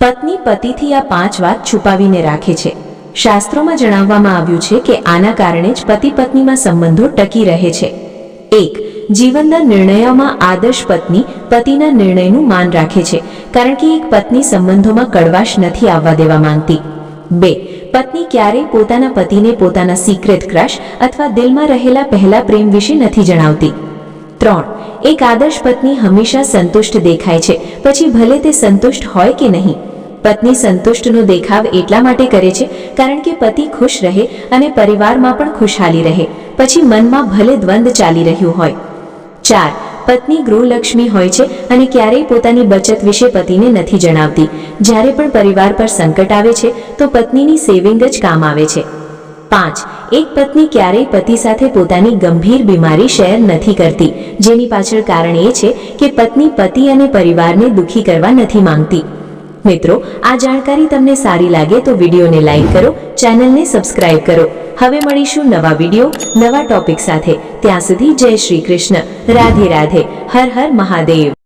પત્ની પતિથી આ 5 વાત છુપાવીને રાખે છે। શાસ્ત્રોમાં જણાવવામાં આવ્યું છે કે આના કારણે જ પતિ પત્નીમાં સંબંધો ટકી રહે છે। 1. જીવનના નિર્ણયોમાં આદર્શ પત્ની પતિના નિર્ણયનું માન રાખે છે, કારણ કે એક પત્ની સંબંધોમાં કડવાશ નથી આવવા દેવા માંગતી। 2. પત્ની ક્યારેય પોતાના પતિને પોતાના સિક્રેટ ક્રશ અથવા દિલમાં રહેલા પહેલા પ્રેમ વિશે નથી જણાવતી। 3. એક આદર્શ પત્ની હંમેશા સંતુષ્ટ દેખાય છે, પછી ભલે તે સંતુષ્ટ હોય કે નહીં। પત્ની સંતુષ્ટનો દેખાવ એટલા માટે કરે છે કારણ કે પતિ ખુશ રહે અને પરિવારમાં પણ ખુશહાલી રહે, પછી મનમાં ભલે દ્વંદ્વ ચાલી રહ્યું હોય। 4. પત્ની ગૃહલક્ષ્મી હોય છે અને ક્યારેય પોતાની બચત વિશે પતિને નથી જણાવતી। જ્યારે પણ પરિવાર પર સંકટ આવે છે તો પત્નીની સેવિંગ જ કામ આવે છે। 5. એક પત્ની ક્યારેય પતિ સાથે પોતાની ગંભીર બીમારી શેર નથી કરતી, જેની પાછળ કારણ એ છે કે પત્ની પતિ અને પરિવારને દુખી કરવા નથી માંગતી। મિત્રો, આ જાણકારી તમને સારી લાગે તો વિડીયોને લાઈક કરો, ચેનલને સબસ્ક્રાઇબ કરો। હવે મળીશું નવા વિડીયો, નવા ટોપિક સાથે। ત્યાં સુધી જય શ્રી કૃષ્ણ, રાધે રાધે, હર હર મહાદેવ।